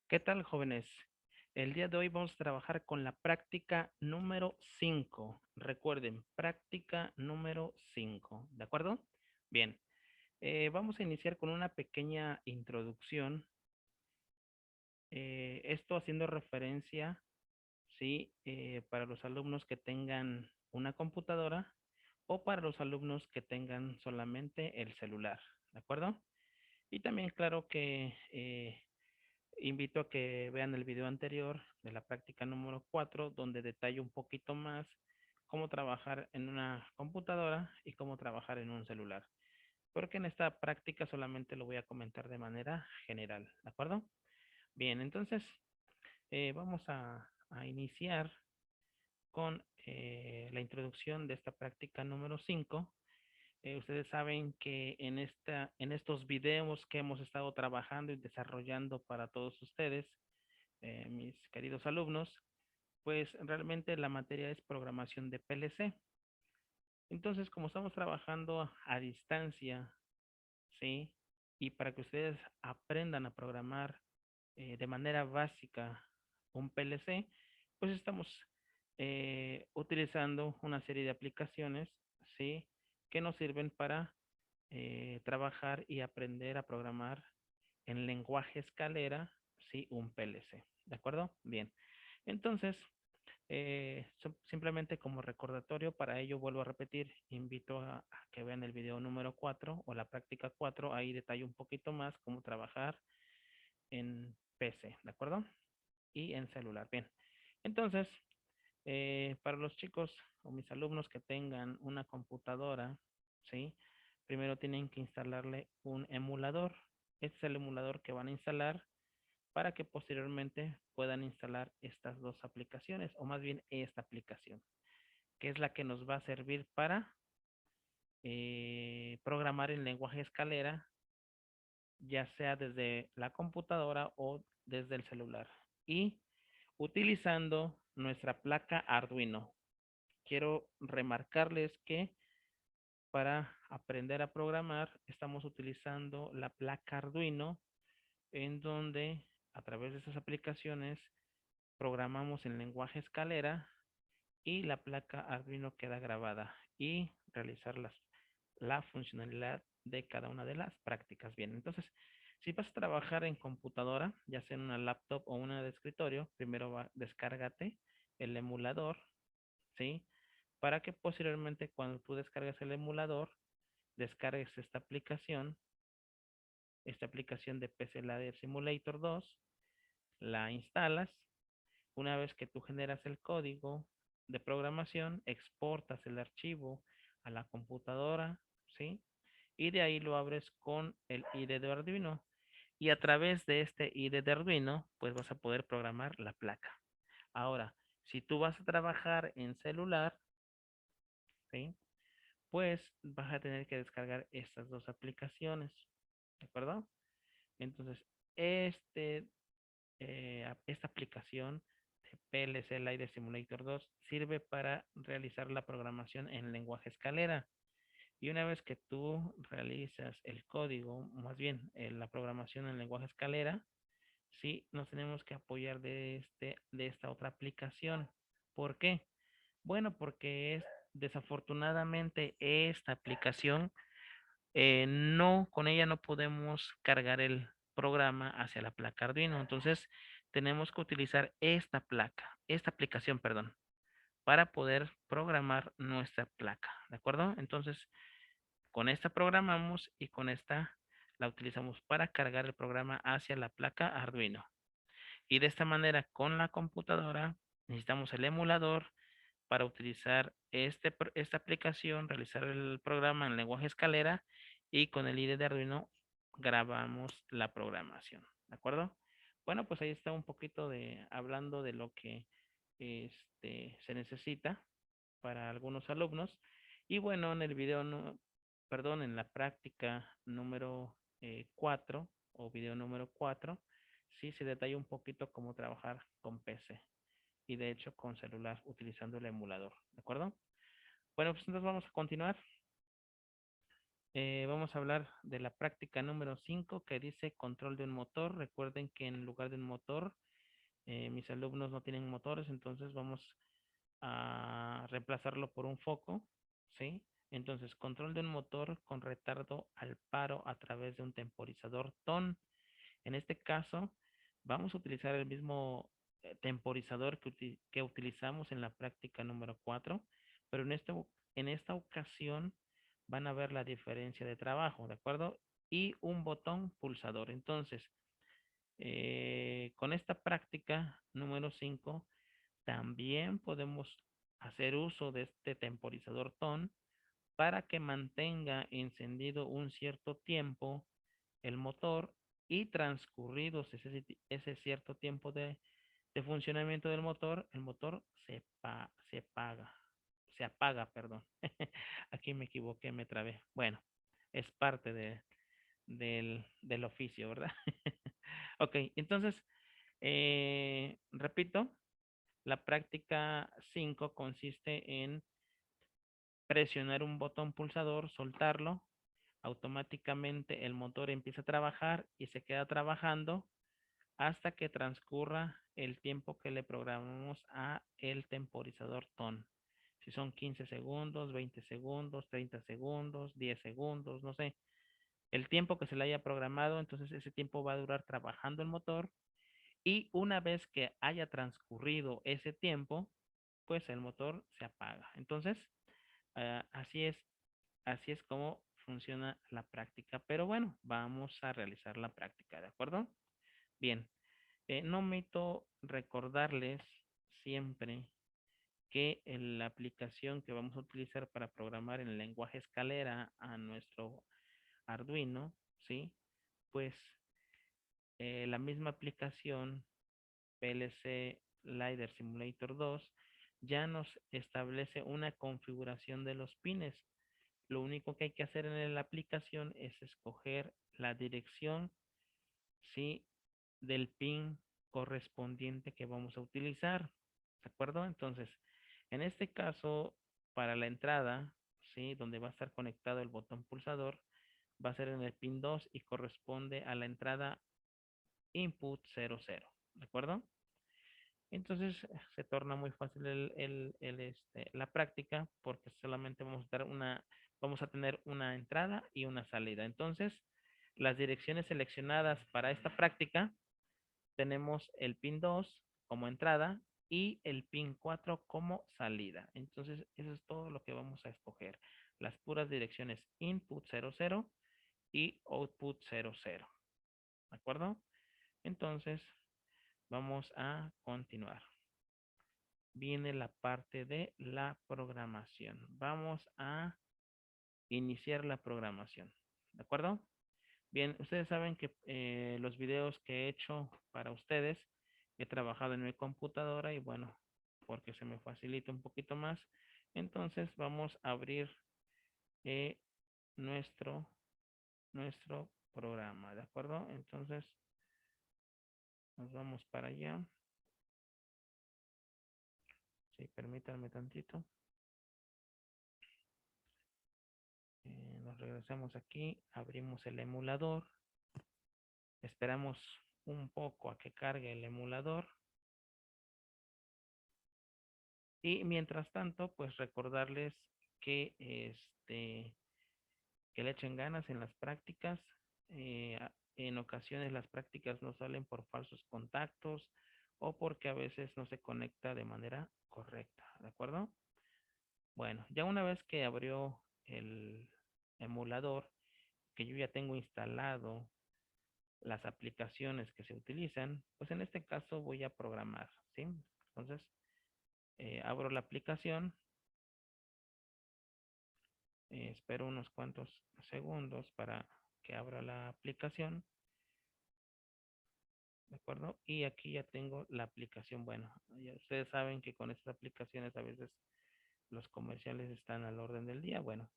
¿Qué tal, jóvenes? El día de hoy vamos a trabajar con la práctica número 5. Recuerden, práctica número 5. ¿De acuerdo? Bien, vamos a iniciar con una pequeña introducción. Esto haciendo referencia, sí, para los alumnos que tengan una computadora o para los alumnos que tengan solamente el celular. ¿De acuerdo? Y también, claro que invito a que vean el video anterior de la práctica número 4, donde detallo un poquito más cómo trabajar en una computadora y cómo trabajar en un celular. Porque en esta práctica solamente lo voy a comentar de manera general, ¿de acuerdo? Bien, entonces vamos a iniciar con la introducción de esta práctica número 5. Ustedes saben que en estos videos que hemos estado trabajando y desarrollando para todos ustedes, mis queridos alumnos, pues realmente la materia es programación de PLC. Entonces, como estamos trabajando a distancia, ¿sí? Y para que ustedes aprendan a programar de manera básica un PLC, pues estamos utilizando una serie de aplicaciones, ¿sí? Que nos sirven para trabajar y aprender a programar en lenguaje escalera, ¿sí? Un PLC. ¿De acuerdo? Bien. Entonces, simplemente como recordatorio, para ello vuelvo a repetir, invito a que vean el video número 4 o la práctica 4, ahí detallo un poquito más cómo trabajar en PC, ¿de acuerdo? Y en celular. Bien, entonces, para los chicos o mis alumnos que tengan una computadora, ¿sí? Primero tienen que instalarle un emulador. Este es el emulador que van a instalar para que posteriormente puedan instalar estas dos aplicaciones, o más bien esta aplicación, que es la que nos va a servir para programar en lenguaje escalera, ya sea desde la computadora o desde el celular. Y utilizando nuestra placa Arduino. Quiero remarcarles que para aprender a programar estamos utilizando la placa Arduino, en donde a través de esas aplicaciones programamos en lenguaje escalera y la placa Arduino queda grabada y realizar la funcionalidad de cada una de las prácticas. Bien, entonces, si vas a trabajar en computadora, ya sea en una laptop o una de escritorio, primero descárgate el emulador, ¿sí? Para que posteriormente cuando tú descargues el emulador, descargues esta aplicación de PC Ladder Simulator 2, la instalas. Una vez que tú generas el código de programación, exportas el archivo a la computadora, ¿sí? Y de ahí lo abres con el IDE de Arduino. Y a través de este IDE de Arduino, pues vas a poder programar la placa. Ahora, si tú vas a trabajar en celular, ¿sí? Pues vas a tener que descargar estas dos aplicaciones, ¿de acuerdo? Entonces, esta aplicación de PLC Live Simulator 2 sirve para realizar la programación en lenguaje escalera. Y una vez que tú realizas el código, más bien la programación en lenguaje escalera, sí nos tenemos que apoyar de esta otra aplicación. ¿Por qué? Bueno, porque desafortunadamente esta aplicación, no, con ella no podemos cargar el programa hacia la placa Arduino. Entonces, tenemos que utilizar esta aplicación, perdón, para poder programar nuestra placa, ¿de acuerdo? Entonces, con esta programamos y con esta la utilizamos para cargar el programa hacia la placa Arduino. Y de esta manera, con la computadora, necesitamos el emulador para utilizar esta aplicación, realizar el programa en lenguaje escalera y con el IDE de Arduino grabamos la programación. ¿De acuerdo? Bueno, pues ahí está un poquito de hablando de lo que se necesita para algunos alumnos. Y bueno, en el video, no, perdón, en la práctica número 4 o video número 4, sí se detalla un poquito cómo trabajar con PC y de hecho con celular utilizando el emulador, ¿de acuerdo? Bueno, pues entonces vamos a continuar. Vamos a hablar de la práctica número 5 que dice control de un motor. Recuerden que en lugar de un motor, mis alumnos no tienen motores, entonces vamos a reemplazarlo por un foco, ¿sí? Entonces, control de un motor con retardo al paro a través de un temporizador TON. En este caso, vamos a utilizar el mismo temporizador que utilizamos en la práctica número 4, pero en esta ocasión van a ver la diferencia de trabajo, ¿de acuerdo? Y un botón pulsador. Entonces, con esta práctica número 5 también podemos hacer uso de este temporizador TON para que mantenga encendido un cierto tiempo el motor y transcurridos ese cierto tiempo de funcionamiento del motor, el motor se apaga, perdón. Aquí me equivoqué, me trabé. Bueno, es parte del oficio, ¿verdad? Ok, entonces, repito, la práctica 5 consiste en presionar un botón pulsador, soltarlo, automáticamente el motor empieza a trabajar y se queda trabajando hasta que transcurra el tiempo que le programamos a el temporizador TON. Si son 15 segundos, 20 segundos, 30 segundos, 10 segundos, no sé. El tiempo que se le haya programado, entonces ese tiempo va a durar trabajando el motor y una vez que haya transcurrido ese tiempo, pues el motor se apaga. Entonces, así así es como funciona la práctica. Pero bueno, vamos a realizar la práctica, ¿de acuerdo? Bien, no omito recordarles siempre que en la aplicación que vamos a utilizar para programar en el lenguaje escalera a nuestro Arduino, ¿sí? Pues la misma aplicación PLC Lidar Simulator 2 ya nos establece una configuración de los pines. Lo único que hay que hacer en la aplicación es escoger la dirección, ¿sí? Del pin correspondiente que vamos a utilizar. ¿De acuerdo? Entonces, en este caso, para la entrada, ¿sí? Donde va a estar conectado el botón pulsador, va a ser en el pin 2 y corresponde a la entrada input 00. ¿De acuerdo? Entonces se torna muy fácil la práctica porque solamente vamos a tener una entrada y una salida. Entonces, las direcciones seleccionadas para esta práctica tenemos el pin 2 como entrada y el pin 4 como salida. Entonces, eso es todo lo que vamos a escoger. Las puras direcciones input 00 y output 00. ¿De acuerdo? Entonces, vamos a continuar. Viene la parte de la programación. Vamos a iniciar la programación. ¿De acuerdo? Bien, ustedes saben que los videos que he hecho para ustedes he trabajado en mi computadora y bueno, porque se me facilita un poquito más. Entonces vamos a abrir eh, nuestro, nuestro programa. ¿De acuerdo? Entonces nos vamos para allá. Sí, permítanme tantito. Nos regresamos aquí, abrimos el emulador, esperamos un poco a que cargue el emulador y mientras tanto, pues recordarles que que le echen ganas en las prácticas. En ocasiones las prácticas no salen por falsos contactos o porque a veces no se conecta de manera correcta, ¿de acuerdo? Bueno, ya una vez que abrió el emulador, que yo ya tengo instalado las aplicaciones que se utilizan, pues en este caso voy a programar, ¿sí? Entonces, abro la aplicación, espero unos cuantos segundos para que abra la aplicación, ¿de acuerdo? Y aquí ya tengo la aplicación. Bueno, ya ustedes saben que con estas aplicaciones a veces los comerciales están al orden del día. Bueno,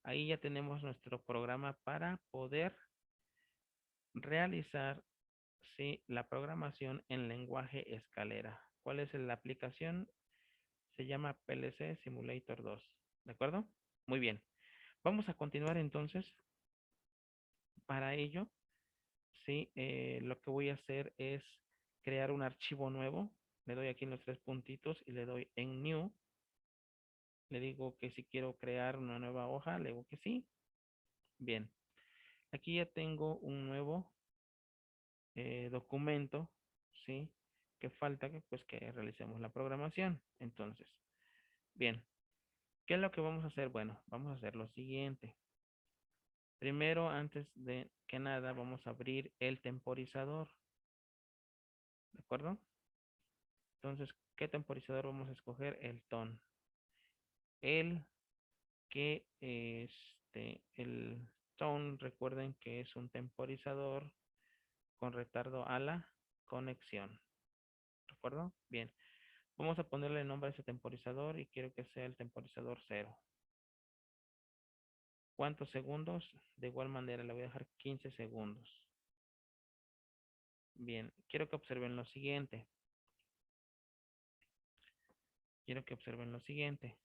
ahí ya tenemos nuestro programa para poder realizar, sí, la programación en lenguaje escalera. ¿Cuál es la aplicación? Se llama PLC Simulator 2. ¿De acuerdo? Muy bien. Vamos a continuar entonces. Para ello, sí, lo que voy a hacer es crear un archivo nuevo. Le doy aquí en los tres puntitos y le doy en New. Le digo que si quiero crear una nueva hoja, le digo que sí. Bien, aquí ya tengo un nuevo documento, ¿sí? Que falta que pues que realicemos la programación. Entonces, bien, ¿qué es lo que vamos a hacer? Bueno, vamos a hacer lo siguiente. Primero, antes de que nada, vamos a abrir el temporizador, ¿de acuerdo? Entonces, ¿qué temporizador vamos a escoger? El ton. El el tone, recuerden que es un temporizador con retardo a la conexión. ¿De acuerdo? Bien. Vamos a ponerle nombre a ese temporizador y quiero que sea el temporizador 0. ¿Cuántos segundos? De igual manera le voy a dejar 15 segundos. Bien, quiero que observen lo siguiente. Quiero que observen lo siguiente.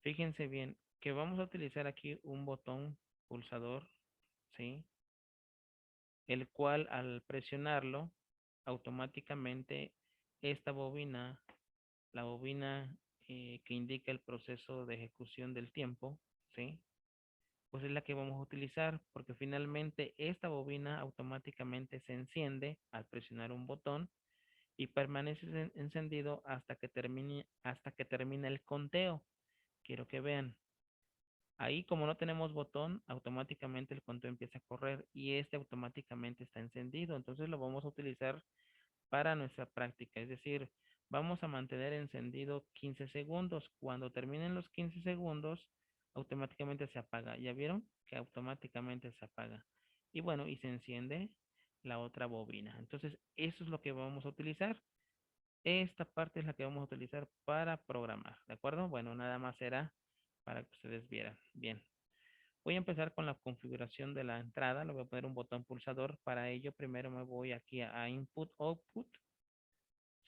Fíjense bien que vamos a utilizar aquí un botón pulsador, ¿sí? El cual al presionarlo, automáticamente esta bobina, la bobina que indica el proceso de ejecución del tiempo, ¿sí? Pues es la que vamos a utilizar porque finalmente esta bobina automáticamente se enciende al presionar un botón y permanece encendido hasta que termine el conteo. Quiero que vean. Ahí como no tenemos botón, automáticamente el conteo empieza a correr y este automáticamente está encendido. Entonces lo vamos a utilizar para nuestra práctica. Es decir, vamos a mantener encendido 15 segundos. Cuando terminen los 15 segundos, automáticamente se apaga. ¿Ya vieron? Que automáticamente se apaga. Y bueno, y se enciende la otra bobina. Entonces, eso es lo que vamos a utilizar. Esta parte es la que vamos a utilizar para programar. ¿De acuerdo? Bueno, nada más será para que ustedes vieran. Bien. Voy a empezar con la configuración de la entrada. Le voy a poner un botón pulsador. Para ello, primero me voy aquí a Input, Output.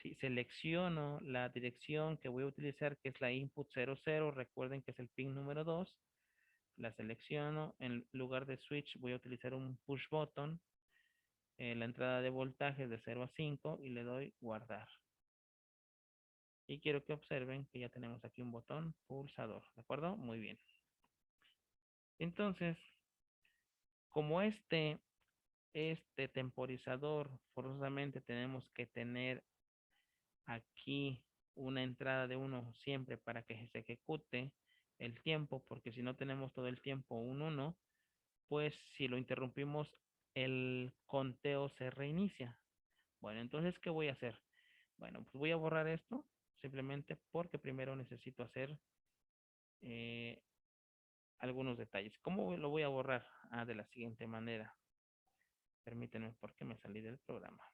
Si selecciono la dirección que voy a utilizar, que es la input 00, recuerden que es el pin número 2, la selecciono. En lugar de switch voy a utilizar un push button, la entrada de voltaje de 0 a 5 y le doy guardar. Y quiero que observen que ya tenemos aquí un botón pulsador, ¿de acuerdo? Muy bien. Entonces, como este temporizador, forzosamente tenemos que tener aquí una entrada de 1 siempre para que se ejecute el tiempo, porque si no tenemos todo el tiempo un 1, pues si lo interrumpimos, el conteo se reinicia. Bueno, entonces, ¿qué voy a hacer? Bueno, pues voy a borrar esto, simplemente porque primero necesito hacer eh, algunos detalles. ¿Cómo lo voy a borrar? De la siguiente manera. Permítanme porque me salí del programa.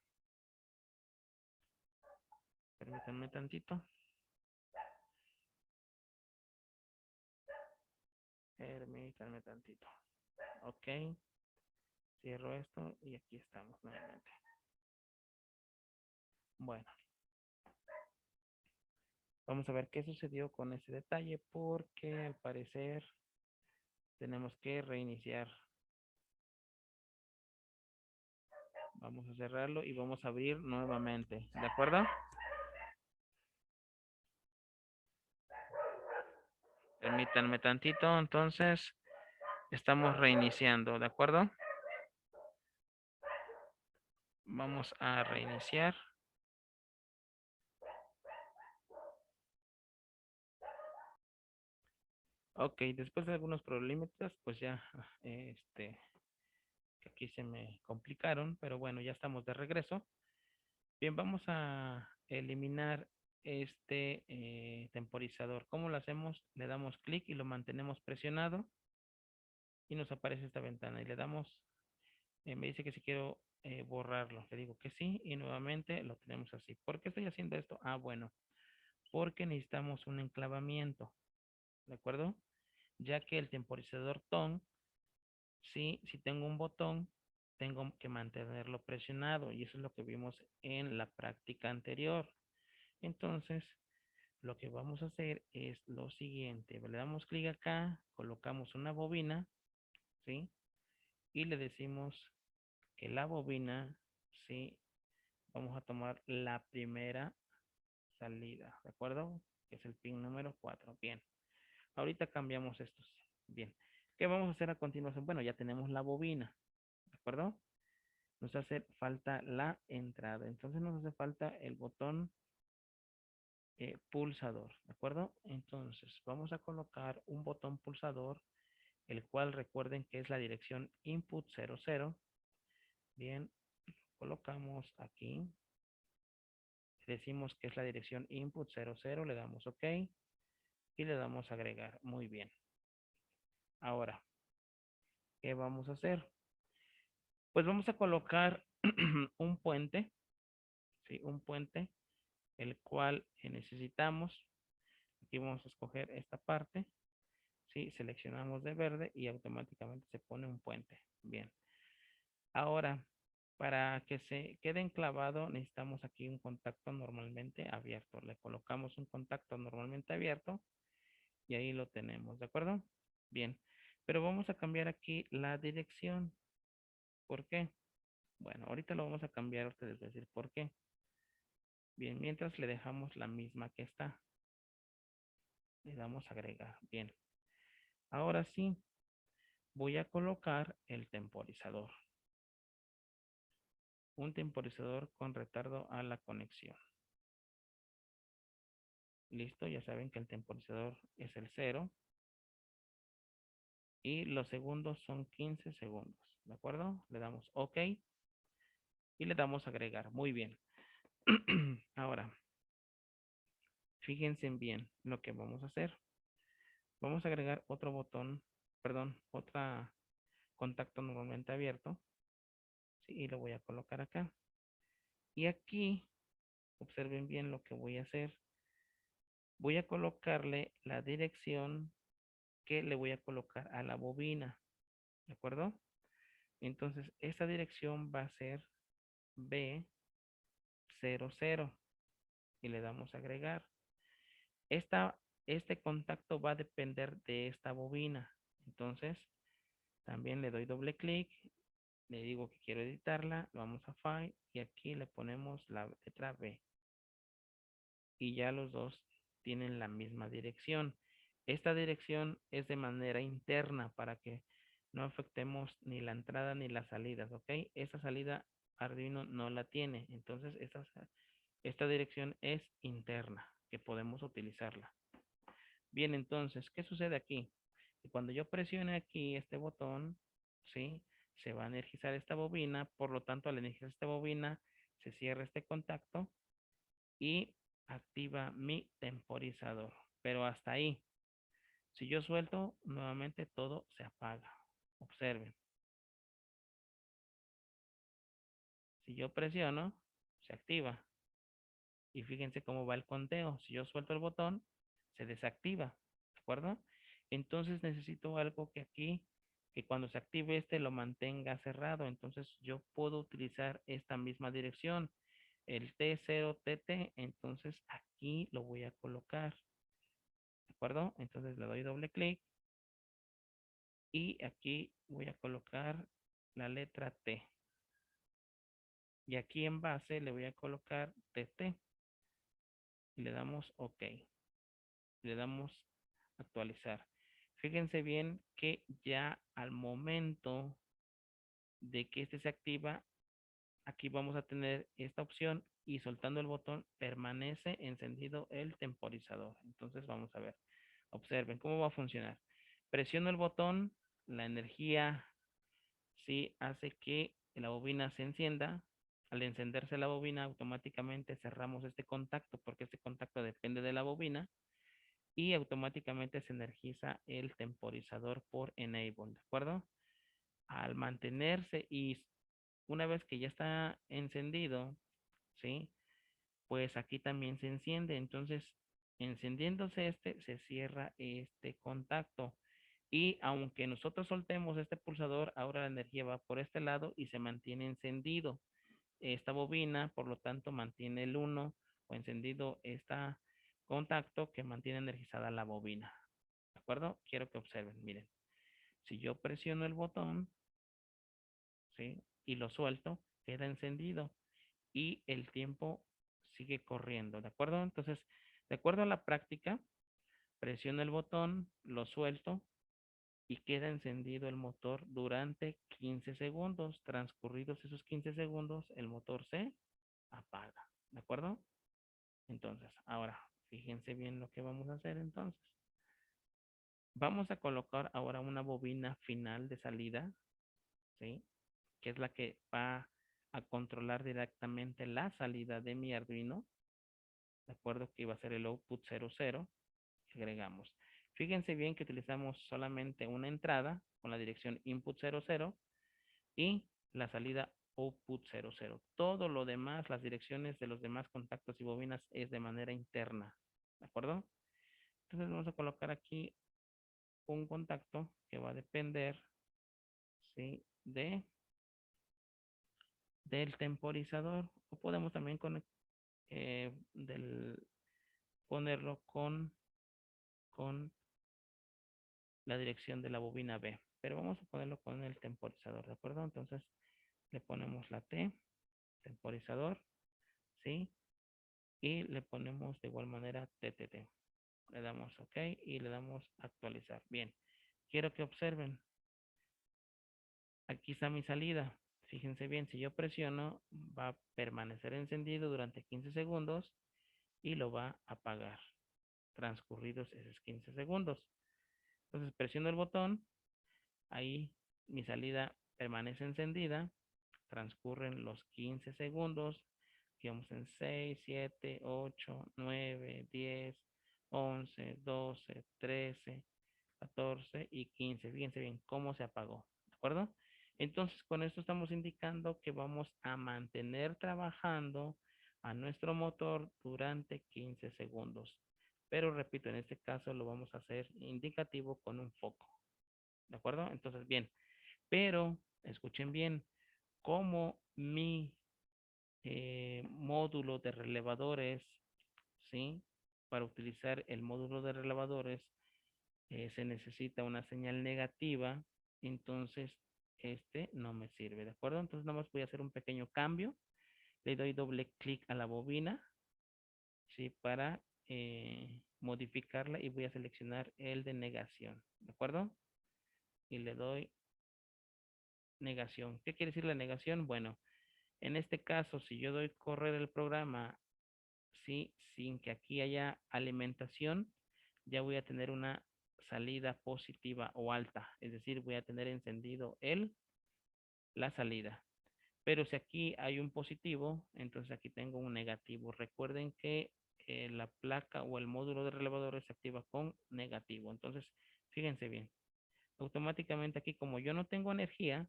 Permítanme tantito. Permítanme tantito. Ok. Cierro esto y aquí estamos nuevamente. Bueno, vamos a ver qué sucedió con ese detalle porque al parecer tenemos que reiniciar. Vamos a cerrarlo y vamos a abrir nuevamente. ¿De acuerdo? Permítanme tantito. Entonces, estamos reiniciando. ¿De acuerdo? Vamos a reiniciar. Ok, después de algunos problemitas, pues ya, que aquí se me complicaron, pero bueno, ya estamos de regreso. Bien, vamos a eliminar este temporizador. ¿Cómo lo hacemos? Le damos clic y lo mantenemos presionado y nos aparece esta ventana y le damos, me dice que si quiero borrarlo, le digo que sí y nuevamente lo tenemos así. ¿Por qué estoy haciendo esto? Bueno, porque necesitamos un enclavamiento, ¿de acuerdo? Ya que el temporizador tone, sí, si tengo un botón, tengo que mantenerlo presionado y eso es lo que vimos en la práctica anterior. Entonces, lo que vamos a hacer es lo siguiente. Le damos clic acá, colocamos una bobina, ¿sí? Y le decimos que la bobina, ¿sí? Vamos a tomar la primera salida, ¿de acuerdo? Que es el pin número 4. Bien. Ahorita cambiamos estos. Bien. ¿Qué vamos a hacer a continuación? Bueno, ya tenemos la bobina, ¿de acuerdo? Nos hace falta la entrada. Entonces nos hace falta el botón pulsador, ¿de acuerdo? Entonces vamos a colocar un botón pulsador, el cual recuerden que es la dirección input 00. Bien, colocamos aquí. Decimos que es la dirección input 00, le damos OK y le damos agregar. Muy bien. Ahora, ¿qué vamos a hacer? Pues vamos a colocar un puente, ¿sí? Un puente, el cual necesitamos. Aquí vamos a escoger esta parte, ¿sí? Seleccionamos de verde y automáticamente se pone un puente. Bien. Ahora, para que se quede enclavado, necesitamos aquí un contacto normalmente abierto. Le colocamos un contacto normalmente abierto y ahí lo tenemos, ¿de acuerdo? Bien, pero vamos a cambiar aquí la dirección. ¿Por qué? Bueno, ahorita lo vamos a cambiar, ahorita les voy a decir por qué. Bien, mientras le dejamos la misma que está. Le damos a agregar. Bien. Ahora sí, voy a colocar el temporizador. Un temporizador con retardo a la conexión. Listo, ya saben que el temporizador es el 0. Y los segundos son 15 segundos. ¿De acuerdo? Le damos OK y le damos agregar. Muy bien. Ahora, fíjense bien lo que vamos a hacer. Vamos a agregar otro botón, perdón, otro contacto normalmente abierto. Sí, y lo voy a colocar acá. Y aquí, observen bien lo que voy a hacer. Voy a colocarle la dirección que le voy a colocar a la bobina. ¿De acuerdo? Entonces, esta dirección va a ser B00 y le damos a agregar. Este contacto va a depender de esta bobina. Entonces, también le doy doble clic, le digo que quiero editarla, vamos a File y aquí le ponemos la letra B. Y ya los dos tienen la misma dirección. Esta dirección es de manera interna para que no afectemos ni la entrada ni las salidas, ¿ok? Esta salida Arduino no la tiene, entonces esta dirección es interna, que podemos utilizarla. Bien, entonces, ¿qué sucede aquí? Que cuando yo presione aquí este botón, ¿sí? Se va a energizar esta bobina, por lo tanto, al energizar esta bobina, se cierra este contacto y activa mi temporizador. Pero hasta ahí. Si yo suelto, nuevamente todo se apaga. Observen. Si yo presiono, se activa. Y fíjense cómo va el conteo. Si yo suelto el botón, se desactiva. ¿De acuerdo? Entonces necesito algo que aquí, que cuando se active este lo mantenga cerrado. Entonces yo puedo utilizar esta misma dirección, el T0TT. Entonces aquí lo voy a colocar. ¿De acuerdo? Entonces le doy doble clic y aquí voy a colocar la letra T. Y aquí en base le voy a colocar TT y le damos OK. Le damos actualizar. Fíjense bien que ya al momento de que este se activa, aquí vamos a tener esta opción y soltando el botón permanece encendido el temporizador. Entonces vamos a ver. Observen cómo va a funcionar. Presiono el botón, la energía sí hace que la bobina se encienda. Al encenderse la bobina, automáticamente cerramos este contacto porque este contacto depende de la bobina y automáticamente se energiza el temporizador por enable, ¿de acuerdo? Al mantenerse y una vez que ya está encendido, ¿sí? Pues aquí también se enciende, entonces encendiéndose este, se cierra este contacto. Y aunque nosotros soltemos este pulsador, ahora la energía va por este lado y se mantiene encendido esta bobina, por lo tanto mantiene el 1 o encendido esta contacto que mantiene energizada la bobina. ¿De acuerdo? Quiero que observen, miren. Si yo presiono el botón, ¿sí? Y lo suelto, queda encendido y el tiempo sigue corriendo, ¿de acuerdo? Entonces, de acuerdo a la práctica, presiono el botón, lo suelto y queda encendido el motor durante 15 segundos. Transcurridos esos 15 segundos, el motor se apaga, ¿de acuerdo? Entonces, ahora, fíjense bien lo que vamos a hacer entonces. Vamos a colocar ahora una bobina final de salida, ¿sí? Que es la que va a controlar directamente la salida de mi Arduino. De acuerdo que iba a ser el output 00. Agregamos. Fíjense bien que utilizamos solamente una entrada con la dirección input 00 y la salida output 00. Todo lo demás, las direcciones de los demás contactos y bobinas es de manera interna. ¿De acuerdo? Entonces vamos a colocar aquí un contacto que va a depender, ¿sí? Del temporizador. O podemos también ponerlo con la dirección de la bobina B. Pero vamos a ponerlo con el temporizador, ¿de acuerdo? Entonces le ponemos la T, temporizador, ¿sí? Y le ponemos de igual manera TTT. Le damos OK y le damos actualizar. Bien, quiero que observen. Aquí está mi salida. Fíjense bien, si yo presiono, va a permanecer encendido durante 15 segundos y lo va a apagar transcurridos esos 15 segundos. Entonces presiono el botón, ahí mi salida permanece encendida, transcurren los 15 segundos, digamos en 6, 7, 8, 9, 10, 11, 12, 13, 14 y 15. Fíjense bien cómo se apagó, ¿de acuerdo? Entonces, con esto estamos indicando que vamos a mantener trabajando a nuestro motor durante 15 segundos. Pero repito, en este caso lo vamos a hacer indicativo con un foco, ¿de acuerdo? Entonces, bien, pero escuchen bien, como mi módulo de relevadores, ¿sí? Para utilizar el módulo de relevadores se necesita una señal negativa, entonces este no me sirve, ¿de acuerdo? Entonces nada más voy a hacer un pequeño cambio, le doy doble clic a la bobina, ¿sí? Para modificarla y voy a seleccionar el de negación, ¿de acuerdo? Y le doy negación. ¿Qué quiere decir la negación? Bueno, en este caso, si yo doy correr el programa, ¿sí? Sin que aquí haya alimentación, ya voy a tener una salida positiva o alta, es decir, voy a tener encendido la salida. Pero si aquí hay un positivo, entonces aquí tengo un negativo. Recuerden que la placa o el módulo de relevadores se activa con negativo. Entonces, fíjense bien. Automáticamente aquí, como yo no tengo energía,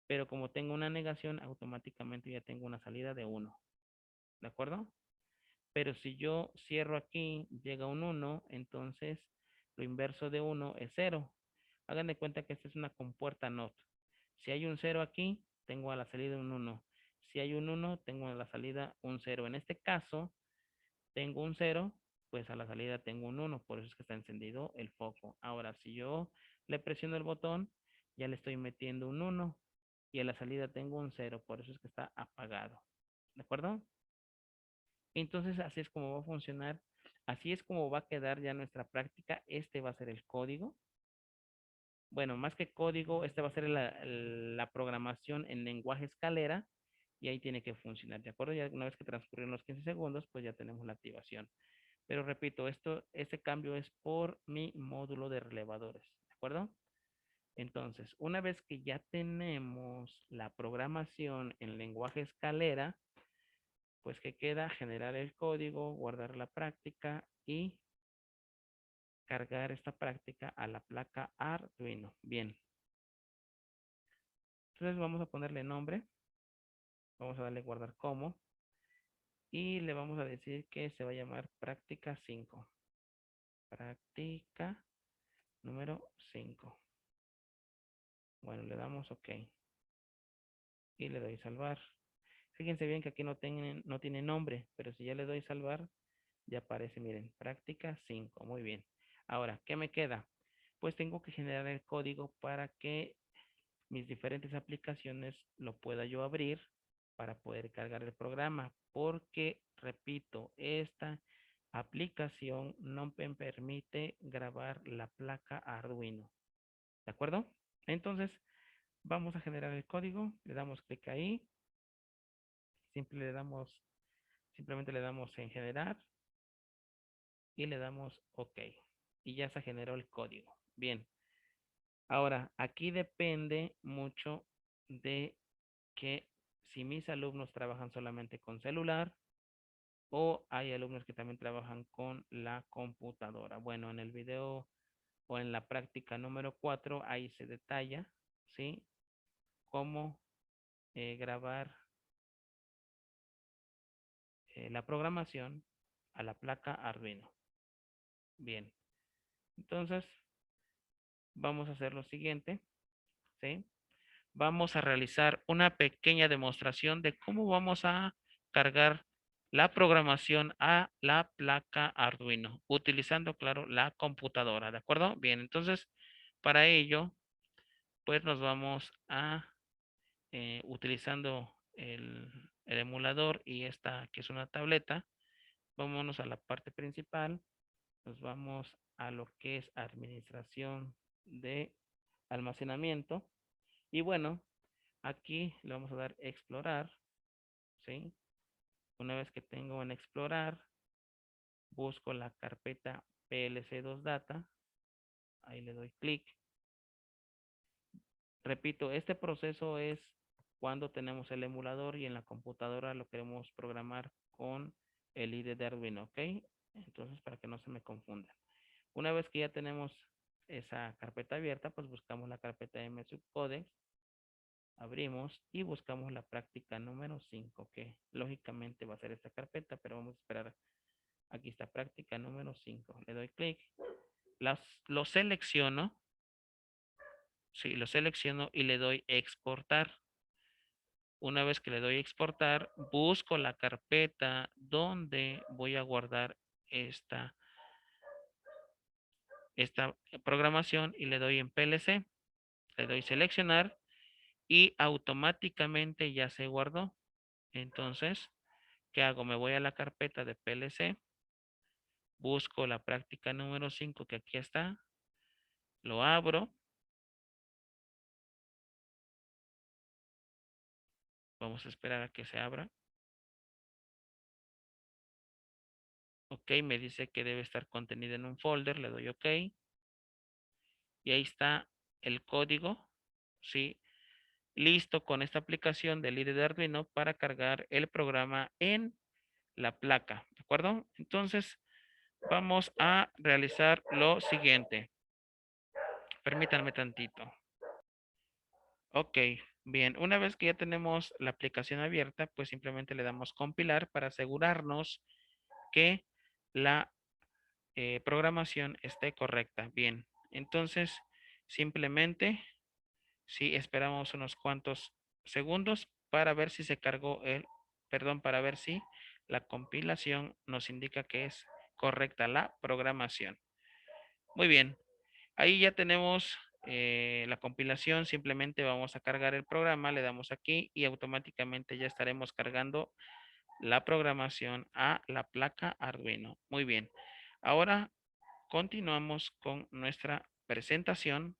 pero como tengo una negación, automáticamente ya tengo una salida de 1. ¿De acuerdo? Pero si yo cierro aquí, llega un 1, entonces lo inverso de 1 es 0. Hagan de cuenta que esta es una compuerta NOT. Si hay un 0 aquí, tengo a la salida un 1. Si hay un 1, tengo a la salida un 0. En este caso, tengo un 0, pues a la salida tengo un 1. Por eso es que está encendido el foco. Ahora, si yo le presiono el botón, ya le estoy metiendo un 1 y a la salida tengo un 0. Por eso es que está apagado. ¿De acuerdo? Entonces, así es como va a funcionar. Así es como va a quedar ya nuestra práctica. Este va a ser el código. Bueno, más que código, este va a ser la programación en lenguaje escalera y ahí tiene que funcionar, ¿de acuerdo? Ya una vez que transcurrieron los 15 segundos, pues ya tenemos la activación. Pero repito, este cambio es por mi módulo de relevadores, ¿de acuerdo? Entonces, una vez que ya tenemos la programación en lenguaje escalera, pues que queda generar el código, guardar la práctica y cargar esta práctica a la placa Arduino. Bien, entonces vamos a ponerle nombre, vamos a darle guardar como y le vamos a decir que se va a llamar práctica 5. Práctica número 5. Bueno, le damos OK y le doy salvar. Fíjense bien que aquí no tiene nombre, pero si ya le doy salvar, Ya aparece, miren, práctica 5. Muy bien. Ahora, ¿qué me queda? Pues tengo que generar el código para que mis diferentes aplicaciones lo pueda yo abrir para poder cargar el programa. Porque, repito, esta aplicación no me permite grabar la placa Arduino. ¿De acuerdo? Entonces, vamos a generar el código. Le damos clic ahí. Simplemente le damos en generar y le damos OK. Y ya se generó el código. Bien. Ahora, aquí depende mucho de que si mis alumnos trabajan solamente con celular o hay alumnos que también trabajan con la computadora. Bueno, en el video o en la práctica número 4, ahí se detalla, ¿sí? Cómo grabar la programación a la placa Arduino. Bien, entonces vamos a hacer lo siguiente, ¿sí? Vamos a realizar una pequeña demostración de cómo vamos a cargar la programación a la placa Arduino, utilizando, claro, la computadora, ¿de acuerdo? Bien, entonces, para ello, pues nos vamos a, utilizando el emulador y esta que es una tableta, vámonos a la parte principal, nos vamos a lo que es administración de almacenamiento y bueno, aquí le vamos a dar explorar, ¿sí? Una vez que tengo en explorar, busco la carpeta PLC2Data, ahí le doy clic. Repito, este proceso es cuando tenemos el emulador y en la computadora lo queremos programar con el IDE de Arduino, ¿ok? Entonces, para que no se me confunda. Una vez que ya tenemos esa carpeta abierta, pues buscamos la carpeta MSubcodex, abrimos y buscamos la práctica número 5, que lógicamente va a ser esta carpeta, pero vamos a esperar. Aquí está práctica número 5. Le doy clic, lo selecciono, sí, lo selecciono y le doy exportar. Una vez que le doy exportar, busco la carpeta donde voy a guardar esta, esta programación y le doy en PLC, le doy seleccionar y automáticamente ya se guardó. Entonces, ¿qué hago? Me voy a la carpeta de PLC, busco la práctica número 5 que aquí está, lo abro. Vamos a esperar a que se abra. Ok, me dice que debe estar contenido en un folder, le doy OK. Y ahí está el código, ¿sí? Listo con esta aplicación del IDE de Arduino para cargar el programa en la placa, ¿de acuerdo? Entonces, vamos a realizar lo siguiente. Permítanme tantito. Ok, bien. Una vez que ya tenemos la aplicación abierta, pues simplemente le damos compilar para asegurarnos que la programación esté correcta. Bien, entonces simplemente si esperamos unos cuantos segundos para ver si se cargó perdón, para ver si la compilación nos indica que es correcta la programación. Muy bien, ahí ya tenemos la compilación, simplemente vamos a cargar el programa, le damos aquí y automáticamente ya estaremos cargando la programación a la placa Arduino. Muy bien, ahora continuamos con nuestra presentación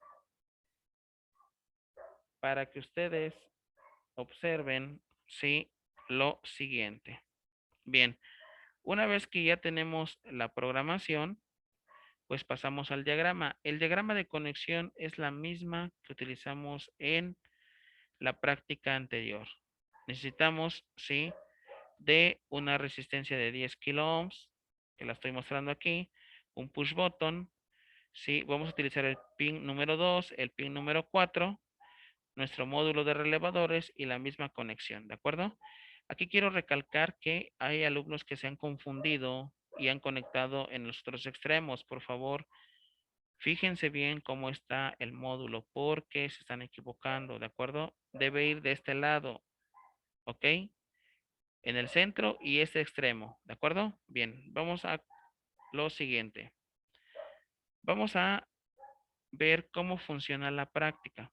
para que ustedes observen sí, lo siguiente. Bien, una vez que ya tenemos la programación, pues pasamos al diagrama. El diagrama de conexión es la misma que utilizamos en la práctica anterior. Necesitamos, sí, de una resistencia de 10 kilo ohms, que la estoy mostrando aquí, un push button, sí, vamos a utilizar el pin número 2, el pin número 4, nuestro módulo de relevadores y la misma conexión, ¿de acuerdo? Aquí quiero recalcar que hay alumnos que se han confundido y han conectado en los otros extremos. Por favor, fíjense bien cómo está el módulo porque se están equivocando, ¿de acuerdo? Debe ir de este lado, ¿ok? en el centro y este extremo, ¿de acuerdo? Bien, vamos a lo siguiente. Vamos a ver cómo funciona la práctica,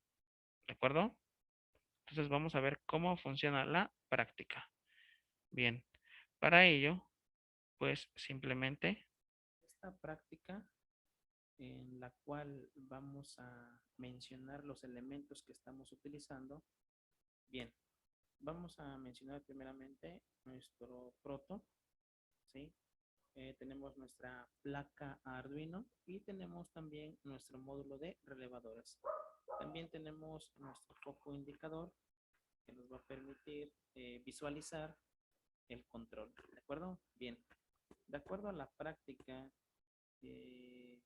¿de acuerdo? Entonces vamos a ver cómo funciona la práctica. Bien, para ello, pues simplemente esta práctica en la cual vamos a mencionar los elementos que estamos utilizando. Bien, vamos a mencionar primeramente nuestro proto, ¿sí? Tenemos nuestra placa Arduino y tenemos también nuestro módulo de relevadores. También tenemos nuestro foco indicador que nos va a permitir visualizar el control, ¿de acuerdo? Bien, de acuerdo a la práctica que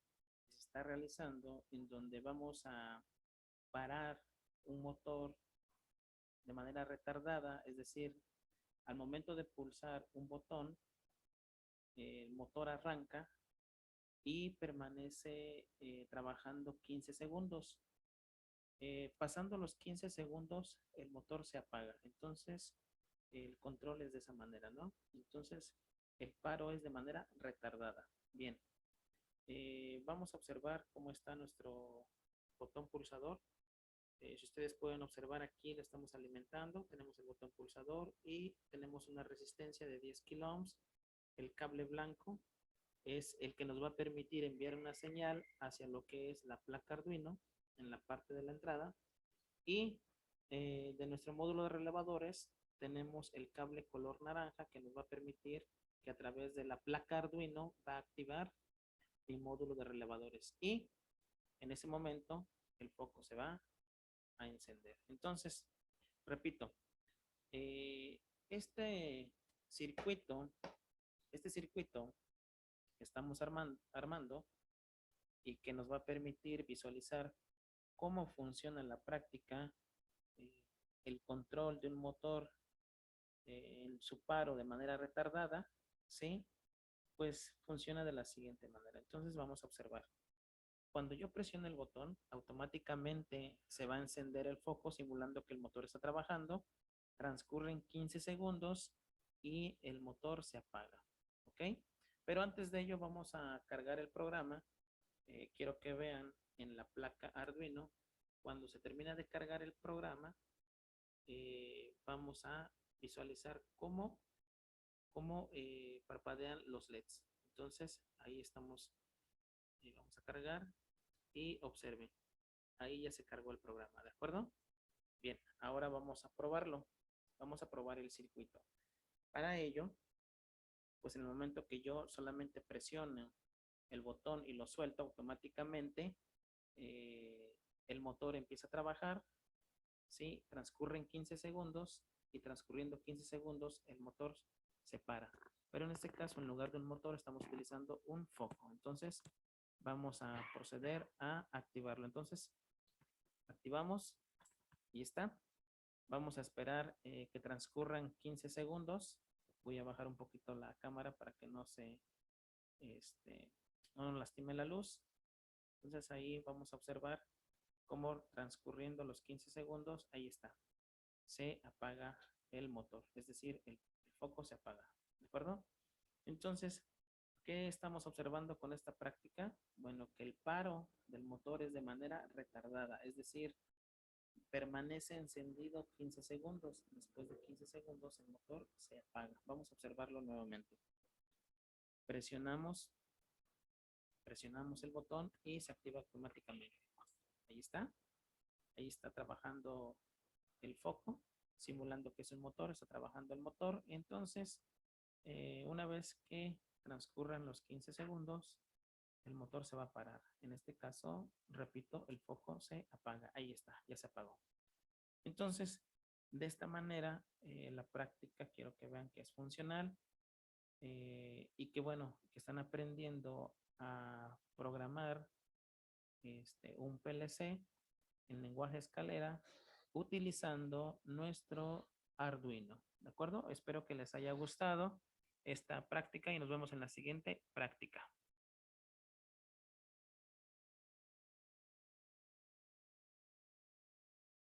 se está realizando en donde vamos a parar un motor de manera retardada, es decir, al momento de pulsar un botón, el motor arranca y permanece trabajando 15 segundos. Pasando los 15 segundos, el motor se apaga. Entonces, el control es de esa manera, ¿no? Entonces, el paro es de manera retardada. Bien, vamos a observar cómo está nuestro botón pulsador. Si ustedes pueden observar aquí, lo estamos alimentando. Tenemos el botón pulsador y tenemos una resistencia de 10 kilo ohms. El cable blanco es el que nos va a permitir enviar una señal hacia lo que es la placa Arduino en la parte de la entrada. Y de nuestro módulo de relevadores tenemos el cable color naranja que nos va a permitir que a través de la placa Arduino va a activar el módulo de relevadores. Y en ese momento el foco se va a encender. Entonces, repito, eh, este circuito, este circuito que estamos armando y que nos va a permitir visualizar cómo funciona en la práctica eh, el control de un motor en su paro de manera retardada, ¿sí? Pues funciona de la siguiente manera. Entonces vamos a observar. Cuando yo presiono el botón, automáticamente se va a encender el foco simulando que el motor está trabajando. Transcurren 15 segundos y el motor se apaga. ¿Ok? Pero antes de ello vamos a cargar el programa. Quiero que vean en la placa Arduino, cuando se termina de cargar el programa, vamos a visualizar cómo parpadean los LEDs. Entonces ahí estamos, vamos a cargar y observen, ahí ya se cargó el programa, ¿de acuerdo? Bien, ahora vamos a probarlo. Vamos a probar el circuito. Para ello, pues en el momento que yo solamente presiono el botón y lo suelto automáticamente, el motor empieza a trabajar, ¿sí? Transcurren 15 segundos y transcurriendo 15 segundos el motor se para. Pero en este caso, en lugar de un motor, estamos utilizando un foco. Entonces, vamos a proceder a activarlo. Entonces, activamos y está. Vamos a esperar que transcurran 15 segundos. Voy a bajar un poquito la cámara para que no nos lastime la luz. Entonces ahí vamos a observar cómo transcurriendo los 15 segundos, ahí está. Se apaga el motor, es decir, el foco se apaga. ¿De acuerdo? Entonces, ¿qué estamos observando con esta práctica? Bueno, que el paro del motor es de manera retardada, es decir, permanece encendido 15 segundos. Después de 15 segundos el motor se apaga. Vamos a observarlo nuevamente. Presionamos, presionamos el botón y se activa automáticamente. Ahí está. Ahí está trabajando el foco, simulando que es un motor, está trabajando el motor. Entonces, una vez que transcurran los 15 segundos, el motor se va a parar. En este caso, repito, el foco se apaga. Ahí está, ya se apagó. Entonces, de esta manera, la práctica quiero que vean que es funcional y que bueno, que están aprendiendo a programar un PLC en lenguaje escalera utilizando nuestro Arduino. ¿De acuerdo? Espero que les haya gustado esta práctica y nos vemos en la siguiente práctica.